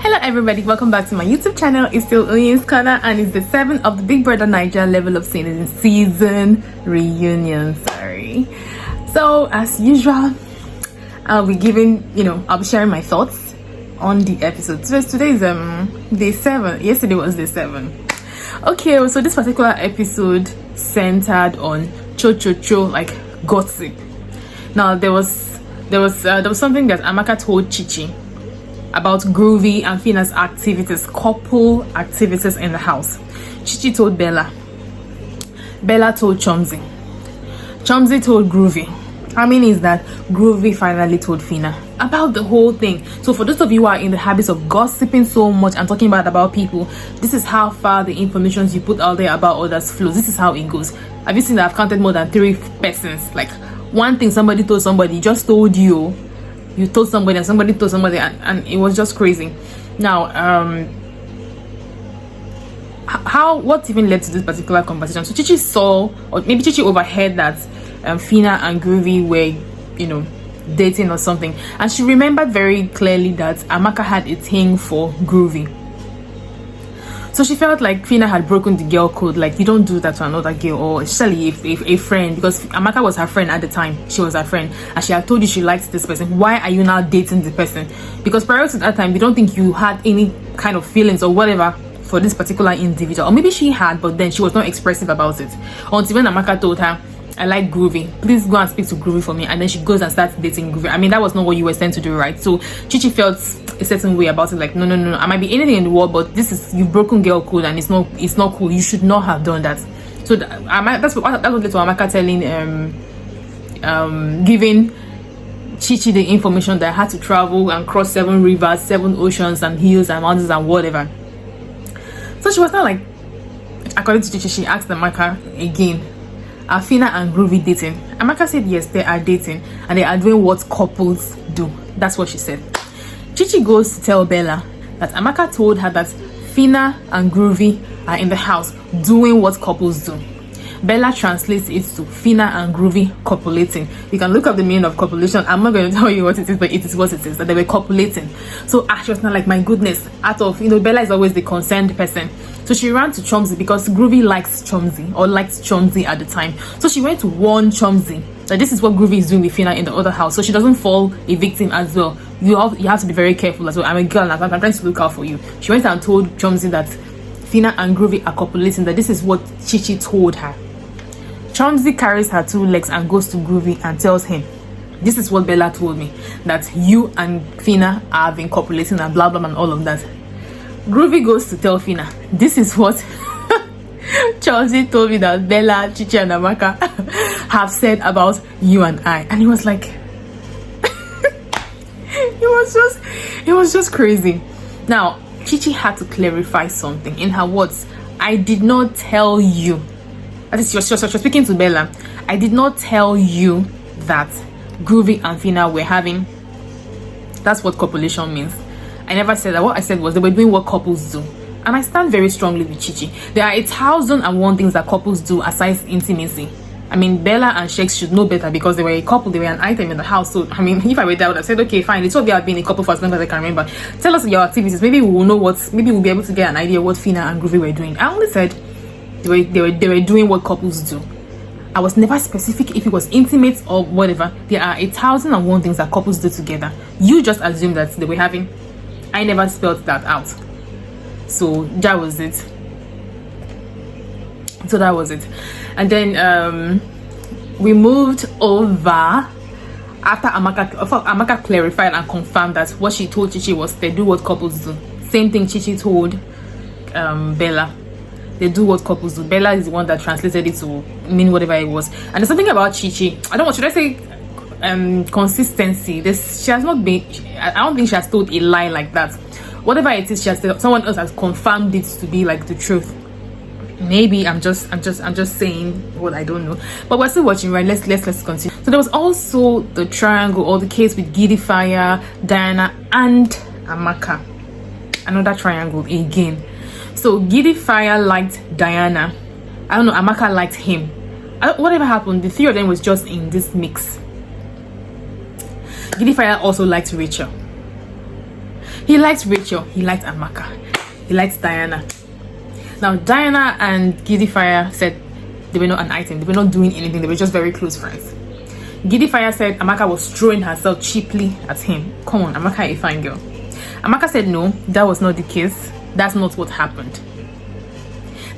Hello everybody, welcome back to my YouTube channel. It's still Oyin's Corner and it's the 7th of the Big Brother Niger Level of Season reunion. So as usual, I'll be I'll be sharing my thoughts on the episode. So today is day 7. Yesterday was day 7. Okay, so this particular episode centered on cho, like gossip. Now there was something that Amaka told Chichi about Groovy and Phyna's activities, couple activities in the house. Chichi told Bella. Bella told Chomzy. Chomzy told Groovy. How many is that Groovy finally told Phyna about the whole thing? So for those of you who are in the habits of gossiping so much and talking about people, this is how far the information you put out there about others flows. This is how it goes. Have you seen that I've counted more than 3 persons? Like one thing somebody told somebody, just told you. You told somebody and somebody told somebody, and it was just crazy. Now what even led to this particular conversation? So Chichi saw, or maybe Chichi overheard that Phyna and Groovy were dating or something, and she remembered very clearly that Amaka had a thing for Groovy. So she felt like Phyna had broken the girl code. Like, you don't do that to another girl, or especially if a friend, because Amaka was her friend at the time. She was her friend and she had told you she liked this person. Why are you now dating the person? Because prior to that time, you don't think you had any kind of feelings or whatever for this particular individual, or maybe she had, but then she was not expressive about it until when Amaka told her, I like Groovy, please go and speak to Groovy for me. And then she goes and starts dating Groovy. I mean, that was not what you were sent to do, right? So Chichi felt a certain way about it, like no, I might be anything in the world, but this is, you've broken girl code and it's not cool. You should not have done that. So that's what led to Amaka telling giving Chichi the information that I had to travel and cross 7 rivers, 7 oceans and hills and mountains and whatever. So she was not like, according to Chichi, she asked Amaka again, are Phyna and Groovy dating? Amaka said yes, they are dating and they are doing what couples do. That's what she said. Chichi goes to tell Bella that Amaka told her that Phyna and Groovy are in the house doing what couples do. Bella translates it to Phyna and Groovy copulating. You can look up the meaning of copulation. I'm not going to tell you what it is, but it is what it is, that they were copulating. So she was not like, my goodness, out of, Bella is always the concerned person. So she ran to Chomzy because Groovy likes Chomzy, or liked Chomzy at the time. So she went to warn Chomzy that this is what Groovy is doing with Phyna in the other house, so she doesn't fall a victim as well. You have to be very careful as well. I'm a girl and I'm trying to look out for you. She went and told Chomzy that Phyna and Groovy are copulating, that this is what Chichi told her. Chomzy carries her 2 legs and goes to Groovy and tells him, this is what Bella told me, that you and Phyna have been copulating and blah blah and all of that. Groovy goes to tell Phyna, this is what Chomzy told me that Bella, Chichi and Amaka have said about you and I. And he was like, it was just crazy. Now Chichi had to clarify something in her words. I did not tell you, that is, she was speaking to Bella, I did not tell you that Groovy and Phyna were having, that's what copulation means. I never said that. What I said was they were doing what couples do. And I stand very strongly with Chichi. There are 1,001 things that couples do aside intimacy. I mean, Bella and Shex should know better because they were a couple, they were an item in the house. So, I mean, if I were there, I would have said, okay, fine, it's all they have been a couple for as long as I can remember. Tell us your activities. Maybe we will know maybe we'll be able to get an idea what Phyna and Groovy were doing. I only said they were doing what couples do. I was never specific if it was intimate or whatever. There are 1,001 things that couples do together. You just assume that they were having. I never spelled that out. So that was it. And then we moved over after Amaka clarified and confirmed that what she told Chichi was they do what couples do. Same thing Chichi told Bella. They do what couples do. Bella is the one that translated it to mean whatever it was. And there's something about Chichi. Should I say consistency? She has not been, I don't think she has told a lie like that. Whatever it is, someone else has confirmed it to be like the truth. Maybe I'm just saying what I don't know, but we're still watching, right? Let's continue. So there was also the triangle or the case with Giddyfia, Diana and Amaka. Another triangle again. So Giddyfia liked Diana. I don't know, Amaka liked him. Whatever happened, the 3 of them was just in this mix. Giddyfia also liked Rachel. He liked Rachel, he liked Amaka, he liked Diana. Now Diana and Giddyfia said they were not an item, they were not doing anything, they were just very close friends. Giddyfia said Amaka was throwing herself cheaply at him. Come on, Amaka, a fine girl. Amaka said no, that was not the case. That's not what happened.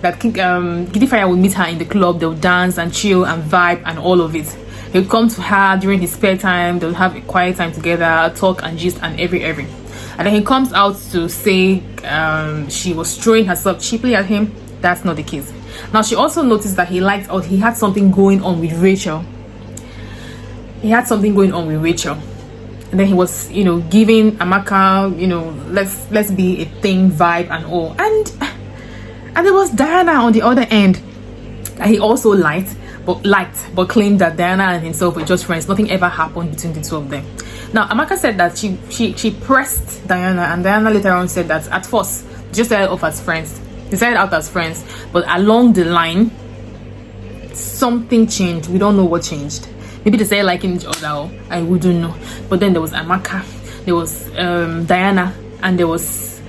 That Giddyfia would meet her in the club, they'll dance and chill and vibe and all of it. He would come to her during his spare time, they'll have a quiet time together, talk and gist and every. And then he comes out to say she was throwing herself cheaply at him. That's not the case. Now she also noticed that he had something going on with Rachel. He had something going on with Rachel. And then he was, giving Amaka, let's be a thing vibe and all. And there was Diana on the other end. He also liked, but claimed that Diana and himself were just friends. Nothing ever happened between the two of them. Now Amaka said that she pressed Diana, and Diana later on said that at first just started off as friends. They started out as friends, but along the line something changed. We don't know what changed. Maybe they started liking each other, I wouldn't know. But then there was Amaka, there was Diana, and there was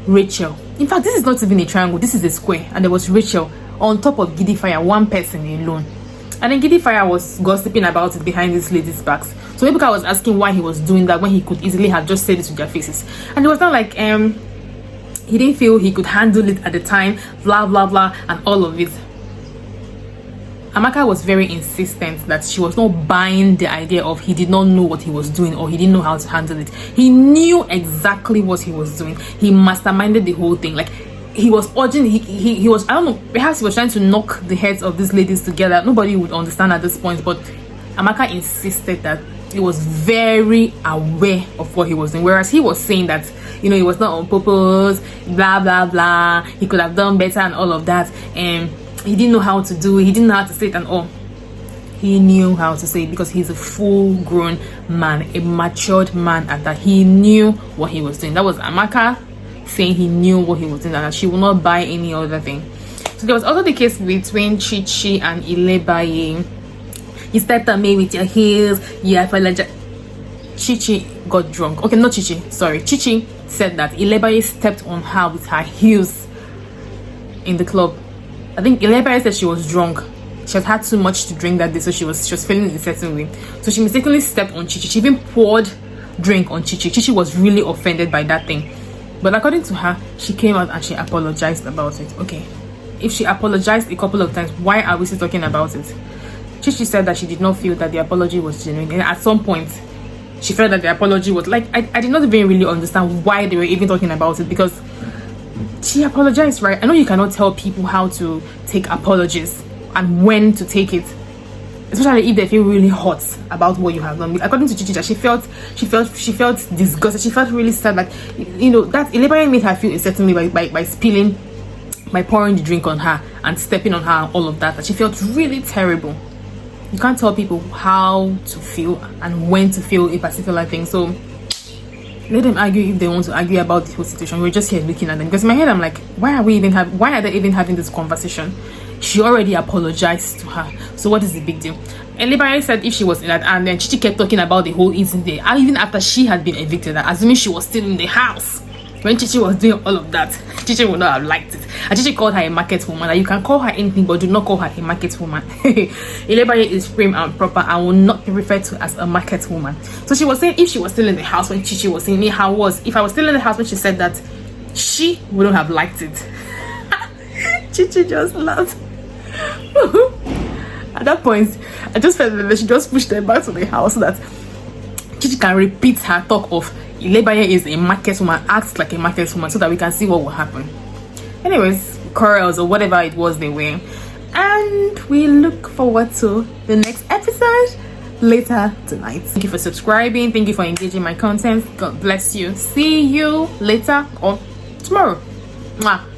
Rachel. In fact, this is not even a triangle, this is a square. And there was Rachel on top of Giddyfia, one person alone. And then Giddyfia was gossiping about it behind this lady's backs. So Amaka was asking why he was doing that when he could easily have just said it to their faces. And it was not like he didn't feel he could handle it at the time, blah blah blah and all of it. Amaka was very insistent that she was not buying the idea of he did not know what he was doing or he didn't know how to handle it. He knew exactly what he was doing. He masterminded the whole thing. Like, he was urging, he was, I don't know, perhaps he was trying to knock the heads of these ladies together. Nobody would understand at this point, but Amaka insisted that he was very aware of what he was doing, whereas he was saying that, he was not on purpose, blah blah blah, he could have done better and all of that, and he didn't know how to do it, he didn't know how to say it and all. He knew how to say it because he's a full-grown man, a matured man at that. He knew what he was doing. That was Amaka saying he knew what he was doing and that she will not buy any other thing. So there was also the case between Chichi and Ilebaye. You stepped at me with your heels, yeah, I felt like Chichi got drunk. Okay, not Chichi, sorry. Chichi said that Ilebaye stepped on her with her heels in the club. I think Ilebaye said she was drunk. She had had too much to drink that day, so she was feeling in a certain way. So she mistakenly stepped on Chichi. She even poured drink on Chichi. Chichi was really offended by that thing. But according to her, she came out and she apologized about it. Okay, if she apologized a couple of times, why are we still talking about it? Chichi said that she did not feel that the apology was genuine, and at some point she felt that the apology was like, I did not even really understand why they were even talking about it, because she apologized, right? I know you cannot tell people how to take apologies and when to take it, especially if they feel really hot about what you have done. According to Chichi, she felt disgusted. She felt really sad, like, that Ilebaye made her feel a certain way by pouring the drink on her and stepping on her and all of that. That she felt really terrible. You can't tell people how to feel and when to feel a particular thing. So let them argue if they want to argue about the whole situation. We're just here looking at them, because in my head I'm like, why are they even having this conversation? She already apologized to her, so what is the big deal? Ilebaye said if she was in that, and then Chichi kept talking about the whole incident, even after she had been evicted, assuming she was still in the house when Chichi was doing all of that. Chichi would not have liked it. And Chichi called her a market woman. Like, you can call her anything, but do not call her a market woman. Ilebaye is prim and proper and will not be referred to as a market woman. So she was saying if she was still in the house when Chichi was saying if I was still in the house when she said that, she wouldn't have liked it. Chichi just laughed. At that point, I just felt that she just pushed them back to the house so that Chichi can repeat her talk of Ilebaye is a market woman, acts like a market woman, so that we can see what will happen. Anyways, quarrels or whatever it was they were, and we look forward to the next episode later tonight. Thank you for subscribing, thank you for engaging my content. God bless you. See you later or tomorrow. Mwah.